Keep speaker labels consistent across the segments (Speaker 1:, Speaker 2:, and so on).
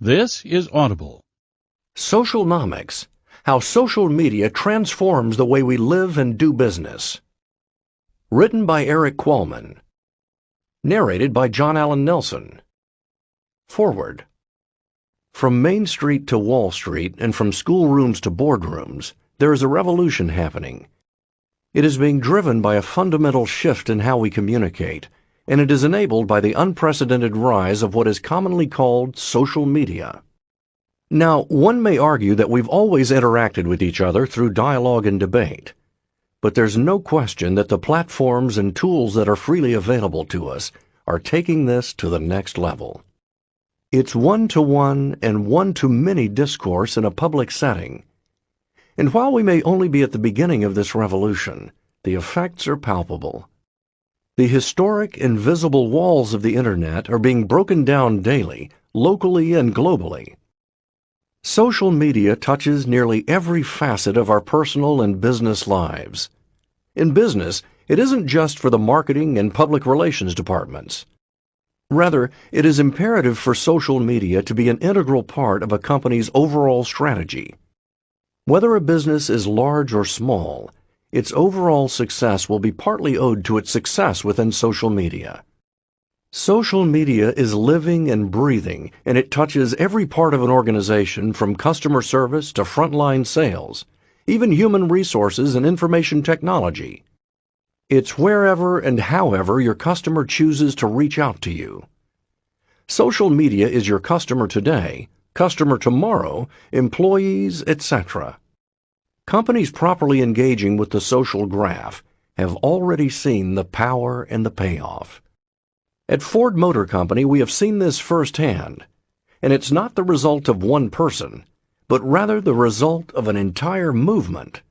Speaker 1: This is Audible.
Speaker 2: Socialnomics: How Social Media Transforms the Way We Live and Do Business. Written by Erik Qualman. Narrated by John Allen Nelson. Forward. From Main Street to Wall Street and from schoolrooms to boardrooms, there is a revolution happening. It is being driven by a fundamental shift in how we communicate, and it is enabled by the unprecedented rise of what is commonly called social media. Now, one may argue that we've always interacted with each other through dialogue and debate, but there's no question that the platforms and tools that are freely available to us are taking this to the next level. It's one-to-one and one-to-many discourse in a public setting. And while we may only be at the beginning of this revolution, the effects are palpable. The historic invisible walls of the Internet are being broken down daily, locally and globally. Social media touches nearly every facet of our personal and business lives. In business, it isn't just for the marketing and public relations departments. Rather, it is imperative for social media to be an integral part of a company's overall strategy. Whether a business is large or small, its overall success will be partly owed to its success within social media. Social media is living and breathing, and it touches every part of an organization from customer service to frontline sales, even human resources and information technology. It's wherever and however your customer chooses to reach out to you. Social media is your customer today, customer tomorrow, employees, etc. Companies properly engaging with the social graph have already seen the power and the payoff. At Ford Motor Company, we have seen this firsthand, and it's not the result of one person, but rather the result of an entire movement.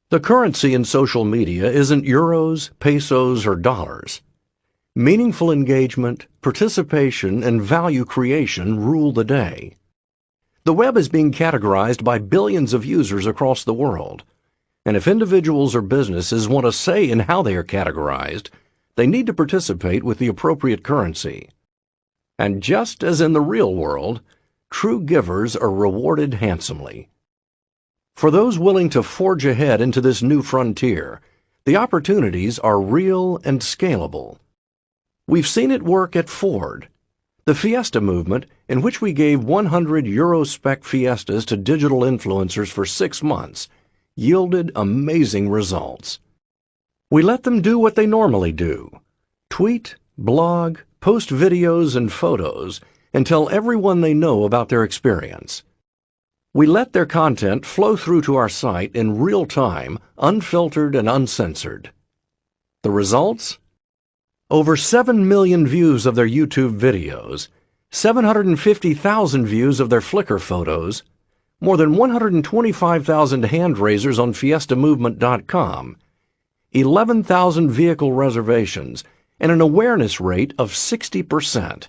Speaker 2: The currency in social media isn't euros, pesos, or dollars. Meaningful engagement, participation, and value creation rule the day. The web is being categorized by billions of users across the world, and if individuals or businesses want a say in how they are categorized, they need to participate with the appropriate currency. And just as in the real world, true givers are rewarded handsomely. For those willing to forge ahead into this new frontier, the opportunities are real and scalable. We've seen it work at Ford. The Fiesta movement, in which we gave 100 Euro-spec Fiestas to digital influencers for 6 months, yielded amazing results. We let them do what they normally do: tweet, blog, post videos and photos, and tell everyone they know about their experience. We let their content flow through to our site in real time, unfiltered and uncensored. The results? Over 7 million views of their YouTube videos, 750,000 views of their Flickr photos, more than 125,000 hand raisers on fiestamovement.com, 11,000 vehicle reservations, and an awareness rate of 60%,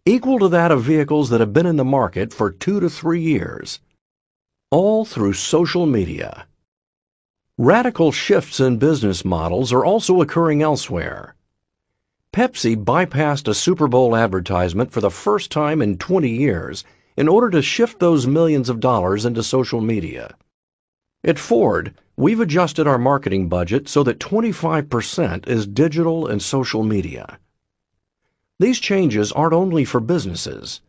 Speaker 2: equal to that of vehicles that have been in the market for 2 to 3 years. All through social media. Radical shifts in business models are also occurring elsewhere. Pepsi bypassed a Super Bowl advertisement for the first time in 20 years in order to shift those millions of dollars into social media. At Ford, we've adjusted our marketing budget so that 25% is digital and social media. These changes aren't only for businesses.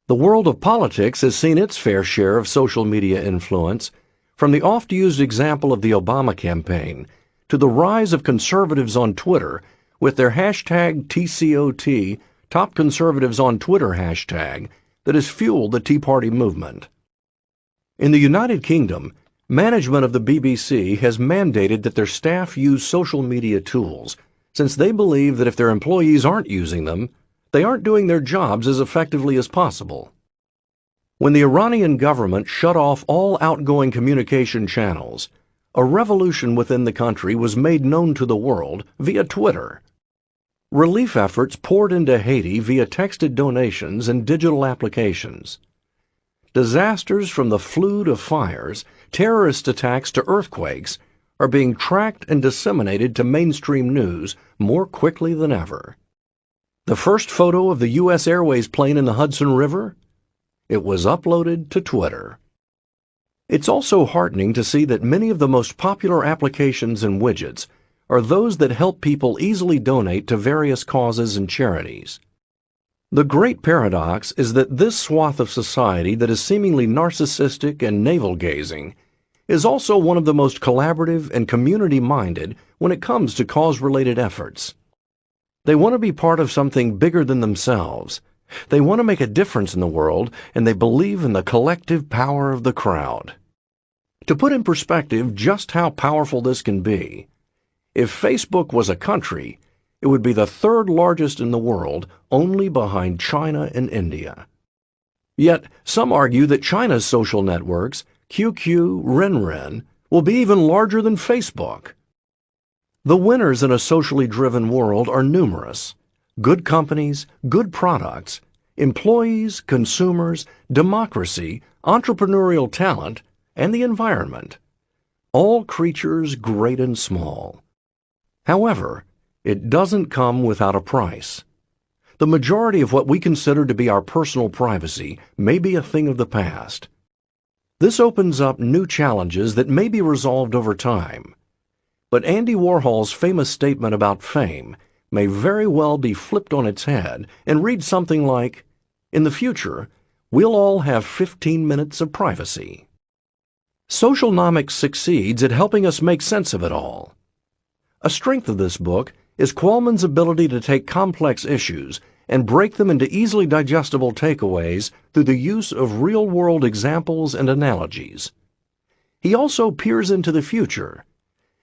Speaker 2: The world of politics has seen its fair share of social media influence, from the oft-used example of the Obama campaign to the rise of conservatives on Twitter with their hashtag #TCOT, Top Conservatives on Twitter hashtag, that has fueled the Tea Party movement. In the United Kingdom, management of the BBC has mandated that their staff use social media tools, since they believe that if their employees aren't using them, they aren't doing their jobs as effectively as possible. When the Iranian government shut off all outgoing communication channels, a revolution within the country was made known to the world via Twitter. Relief efforts poured into Haiti via texted donations and digital applications. Disasters from the flu to fires, terrorist attacks to earthquakes, are being tracked and disseminated to mainstream news more quickly than ever. The first photo of the U.S. Airways plane in the Hudson River? It was uploaded to Twitter. It's also heartening to see that many of the most popular applications and widgets are those that help people easily donate to various causes and charities. The great paradox is that this swath of society that is seemingly narcissistic and navel-gazing is also one of the most collaborative and community-minded when it comes to cause-related efforts. They want to be part of something bigger than themselves. They want to make a difference in the world, and they believe in the collective power of the crowd. To put in perspective just how powerful this can be, if Facebook was a country, it would be the third largest in the world, only behind China and India. Yet, some argue that China's social networks, QQ, Renren, will be even larger than Facebook. The winners in a socially driven world are numerous. Good companies, good products, employees, consumers, democracy, entrepreneurial talent, and the environment. All creatures great and small. However, it doesn't come without a price. The majority of what we consider to be our personal privacy may be a thing of the past. This opens up new challenges that may be resolved over time. But Andy Warhol's famous statement about fame may very well be flipped on its head and read something like, "In the future, we'll all have 15 minutes of privacy." Socialnomics succeeds at helping us make sense of it all. A strength of this book is Qualman's ability to take complex issues and break them into easily digestible takeaways through the use of real-world examples and analogies. He also peers into the future,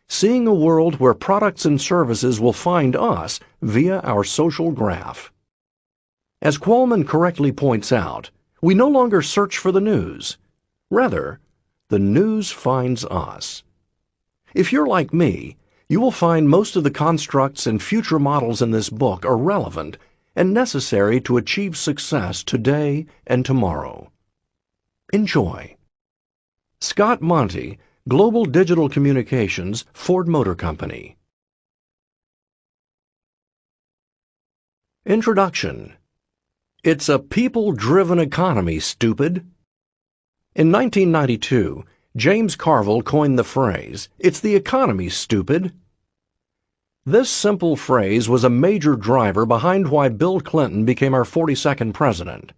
Speaker 2: seeing a world where products and services will find us via our social graph. As Qualman correctly points out, we no longer search for the news. Rather, the news finds us. If you're like me, you will find most of the constructs and future models in this book are relevant and necessary to achieve success today and tomorrow. Enjoy. Scott Monty, Global Digital Communications, Ford Motor Company. Introduction. It's a people-driven economy, stupid. In 1992, James Carville coined the phrase, "It's the economy, stupid." This simple phrase was a major driver behind why Bill Clinton became our 42nd president.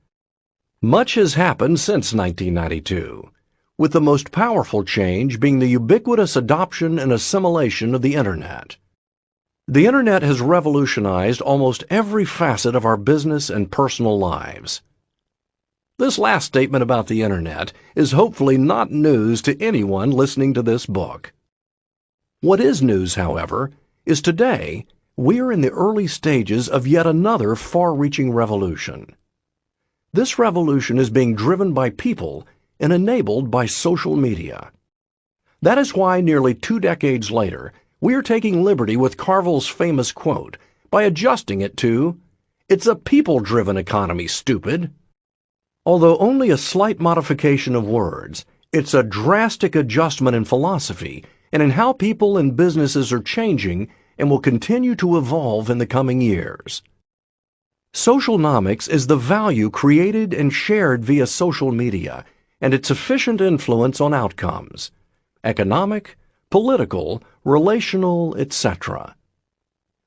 Speaker 2: Much has happened since 1992, with the most powerful change being the ubiquitous adoption and assimilation of the Internet. The Internet has revolutionized almost every facet of our business and personal lives. This last statement about the Internet is hopefully not news to anyone listening to this book. What is news, however, is today we are in the early stages of yet another far-reaching revolution. This revolution is being driven by people and enabled by social media. That is why nearly 2 decades later, we are taking liberty with Carville's famous quote by adjusting it to, "It's a people-driven economy, stupid." Although only a slight modification of words, it's a drastic adjustment in philosophy and in how people and businesses are changing and will continue to evolve in the coming years. Socialnomics is the value created and shared via social media and its efficient influence on outcomes, economic, political, relational, etc.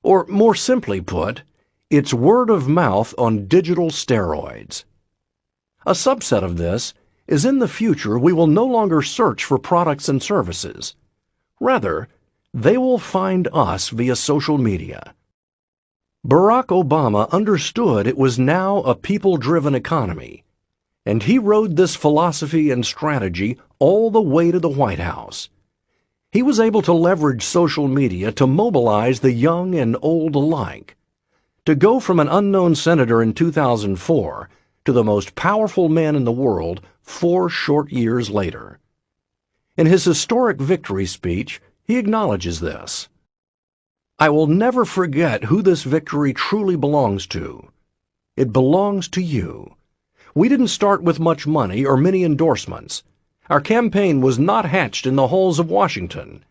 Speaker 2: Or more simply put, it's word of mouth on digital steroids. A subset of this is in the future we will no longer search for products and services. Rather, they will find us via social media. Barack Obama understood it was now a people-driven economy, and he rode this philosophy and strategy all the way to the White House. He was able to leverage social media to mobilize the young and old alike, to go from an unknown senator in 2004 to the most powerful man in the world 4 short years later. In his historic victory speech, he acknowledges this. "I will never forget who this victory truly belongs to. It belongs to you. We didn't start with much money or many endorsements. Our campaign was not hatched in the halls of Washington.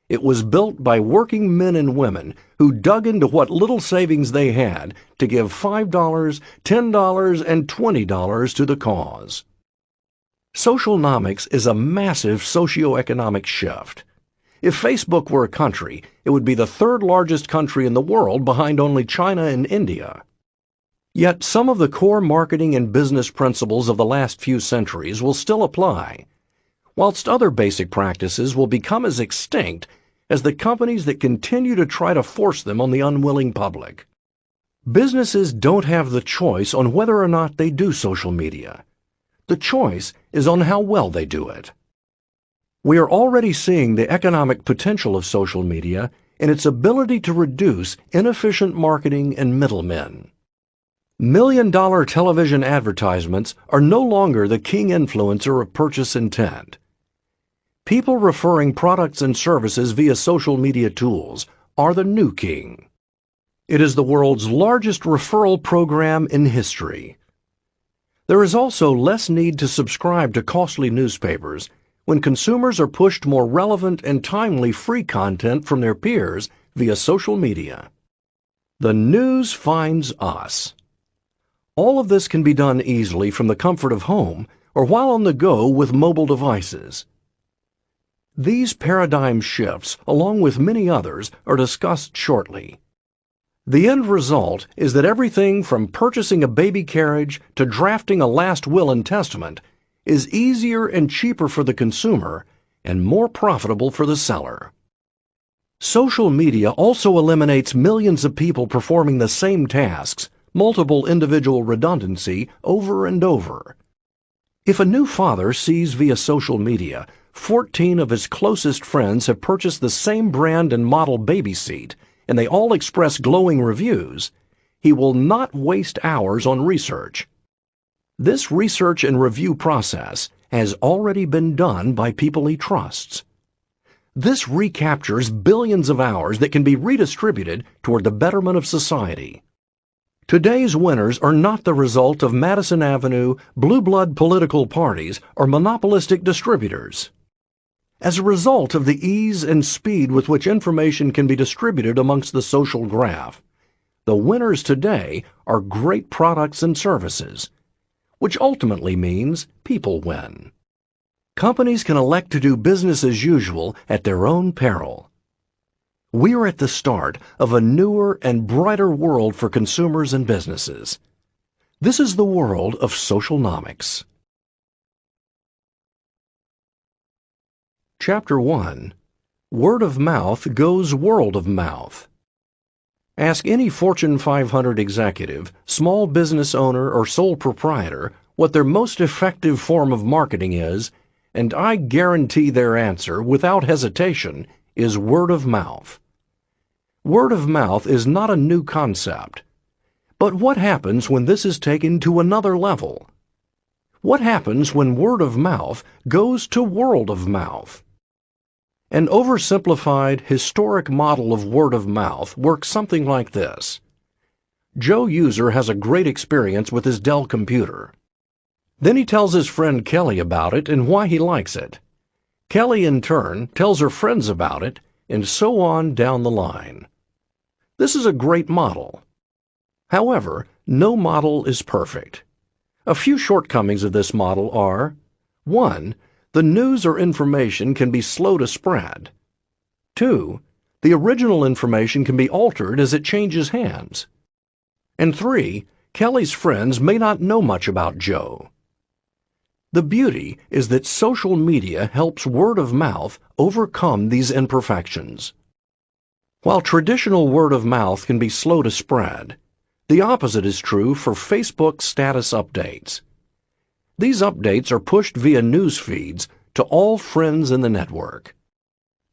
Speaker 2: It was built by working men and women who dug into what little savings they had to give $5, $10, and $20 to the cause. Socialnomics is a massive socioeconomic shift. If Facebook were a country, it would be the third largest country in the world behind only China and India. Yet some of the core marketing and business principles of the last few centuries will still apply, whilst other basic practices will become as extinct as the companies that continue to try to force them on the unwilling public. Businesses don't have the choice on whether or not they do social media. The choice is on how well they do it. We are already seeing the economic potential of social media and its ability to reduce inefficient marketing and middlemen. Million-dollar television advertisements are no longer the king influencer of purchase intent. People referring products and services via social media tools are the new king. It is the world's largest referral program in history. There is also less need to subscribe to costly newspapers when consumers are pushed more relevant and timely free content from their peers via social media. The news finds us. All of this can be done easily from the comfort of home or while on the go with mobile devices. These paradigm shifts, along with many others, are discussed shortly. The end result is that everything from purchasing a baby carriage to drafting a last will and testament is easier and cheaper for the consumer and more profitable for the seller. Social media also eliminates millions of people performing the same tasks, multiple individual redundancy, over and over. If a new father sees via social media 14 of his closest friends have purchased the same brand and model baby seat, and they all express glowing reviews, he will not waste hours on research. This research and review process has already been done by people he trusts. This recaptures billions of hours that can be redistributed toward the betterment of society. Today's winners are not the result of Madison Avenue, blue blood political parties, or monopolistic distributors. As a result of the ease and speed with which information can be distributed amongst the social graph, the winners today are great products and services, which ultimately means people win. Companies can elect to do business as usual at their own peril. We are at the start of a newer and brighter world for consumers and businesses. This is the world of socialnomics. Chapter 1. Word of mouth goes world of mouth. Ask any Fortune 500 executive, small business owner, or sole proprietor what their most effective form of marketing is, and I guarantee their answer, without hesitation, is word of mouth. Word of mouth is not a new concept. But what happens when this is taken to another level? What happens when word of mouth goes to world of mouth? An oversimplified, historic model of word of mouth works something like this. Joe User has a great experience with his Dell computer. Then he tells his friend Kelly about it and why he likes it. Kelly, in turn, tells her friends about it, and so on down the line. This is a great model. However, no model is perfect. A few shortcomings of this model are: 1. The news or information can be slow to spread. 2. The original information can be altered as it changes hands. And 3. Kelly's friends may not know much about Joe. The beauty is that social media helps word of mouth overcome these imperfections. While traditional word of mouth can be slow to spread, the opposite is true for Facebook status updates. These updates are pushed via news feeds to all friends in the network.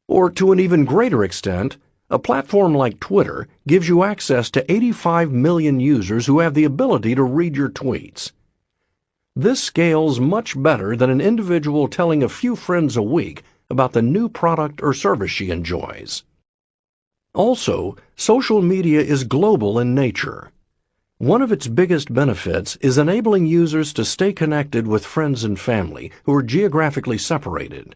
Speaker 2: Or to an even greater extent, a platform like Twitter gives you access to 85 million users who have the ability to read your tweets. This scales much better than an individual telling a few friends a week about the new product or service she enjoys. Also, social media is global in nature. One of its biggest benefits is enabling users to stay connected with friends and family who are geographically separated.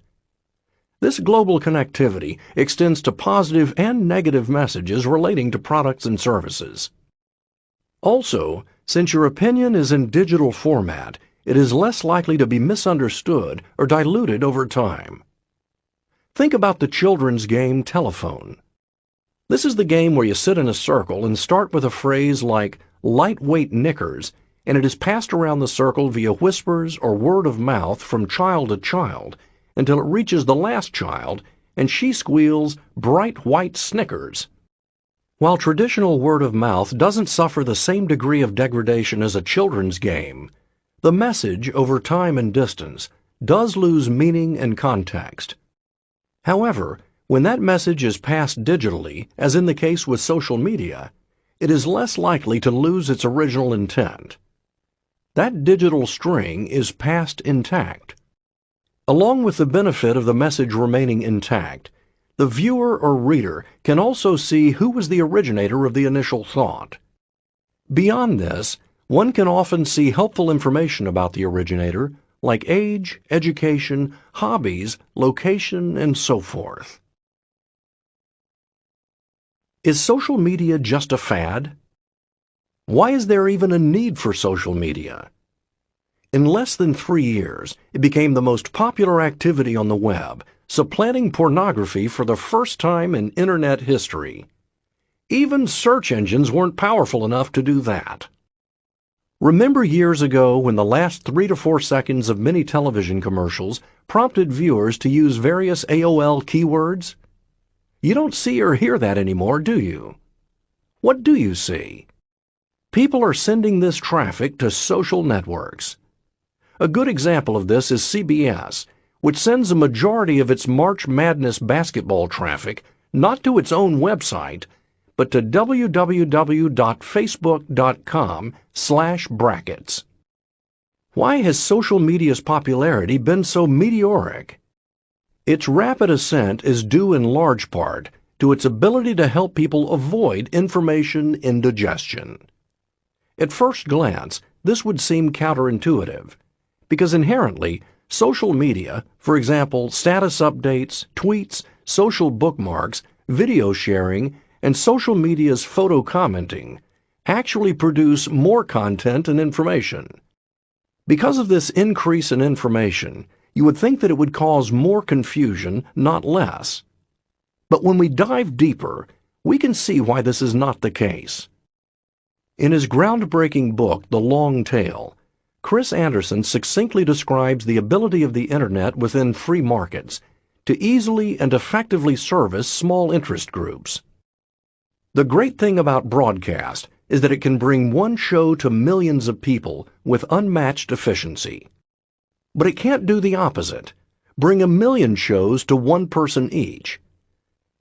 Speaker 2: This global connectivity extends to positive and negative messages relating to products and services. Also, since your opinion is in digital format, it is less likely to be misunderstood or diluted over time. Think about the children's game telephone. This is the game where you sit in a circle and start with a phrase like lightweight knickers, and it is passed around the circle via whispers or word of mouth from child to child until it reaches the last child and she squeals bright white Snickers. While traditional word of mouth doesn't suffer the same degree of degradation as a children's game, the message over time and distance does lose meaning and context. However, when that message is passed digitally, as in the case with social media, it is less likely to lose its original intent. That digital string is passed intact. Along with the benefit of the message remaining intact, the viewer or reader can also see who was the originator of the initial thought. Beyond this, one can often see helpful information about the originator, like age, education, hobbies, location, and so forth. Is social media just a fad? Why is there even a need for social media? In less than 3 years, it became the most popular activity on the web, supplanting pornography for the first time in Internet history. Even search engines weren't powerful enough to do that. Remember years ago when the last 3 to 4 seconds of many television commercials prompted viewers to use various AOL keywords? You don't see or hear that anymore, do you? What do you see? People are sending this traffic to social networks. A good example of this is CBS, which sends a majority of its March Madness basketball traffic not to its own website, but to www.facebook.com/brackets. Why has social media's popularity been so meteoric? Its rapid ascent is due in large part to its ability to help people avoid information indigestion. At first glance, this would seem counterintuitive, because inherently, social media, for example, status updates, tweets, social bookmarks, video sharing, and social media's photo commenting, actually produce more content and information. Because of this increase in information, you would think that it would cause more confusion, not less. But when we dive deeper, we can see why this is not the case. In his groundbreaking book, The Long Tail, Chris Anderson succinctly describes the ability of the Internet within free markets to easily and effectively service small interest groups. The great thing about broadcast is that it can bring one show to millions of people with unmatched efficiency. But it can't do the opposite, bring 1 million shows to one person each.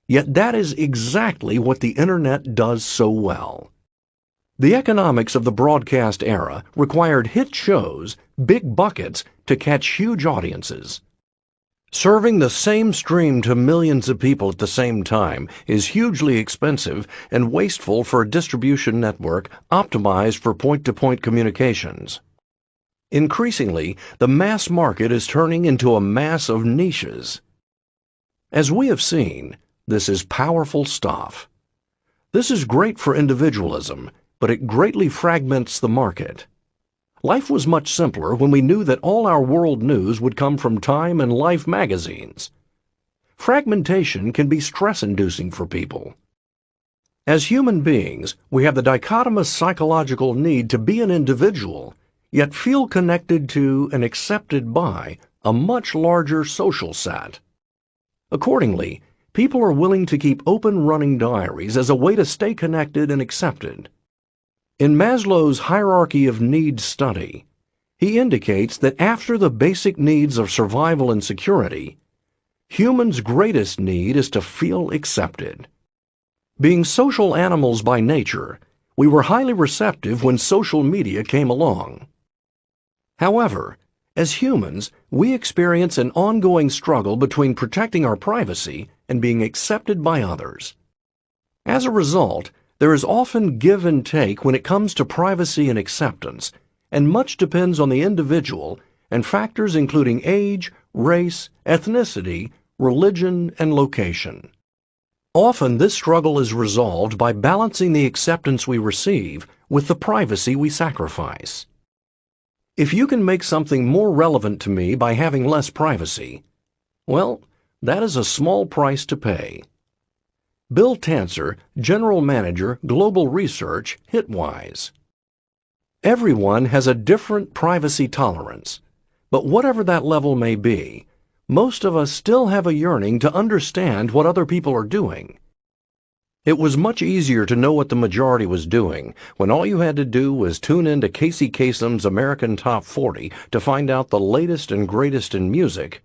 Speaker 2: Yet that is exactly what the Internet does so well. The economics of the broadcast era required hit shows, big buckets, to catch huge audiences. Serving the same stream to millions of people at the same time is hugely expensive and wasteful for a distribution network optimized for point-to-point communications. Increasingly, the mass market is turning into a mass of niches. As we have seen, this is powerful stuff. This is great for individualism, but it greatly fragments the market. Life was much simpler when we knew that all our world news would come from Time and Life magazines. Fragmentation can be stress-inducing for people. As human beings, we have the dichotomous psychological need to be an individual, yet feel connected to and accepted by a much larger social set. Accordingly, people are willing to keep open running diaries as a way to stay connected and accepted. In Maslow's hierarchy of needs study, he indicates that after the basic needs of survival and security, humans' greatest need is to feel accepted. Being social animals by nature, we were highly receptive when social media came along. However, as humans, we experience an ongoing struggle between protecting our privacy and being accepted by others. As a result, there is often give and take when it comes to privacy and acceptance, and much depends on the individual and factors including age, race, ethnicity, religion, and location. Often this struggle is resolved by balancing the acceptance we receive with the privacy we sacrifice. If you can make something more relevant to me by having less privacy, well, that is a small price to pay. Bill Tanzer, General Manager, Global Research, Hitwise. Everyone has a different privacy tolerance, but whatever that level may be, most of us still have a yearning to understand what other people are doing. It was much easier to know what the majority was doing when all you had to do was tune in to Casey Kasem's American Top 40 to find out the latest and greatest in music,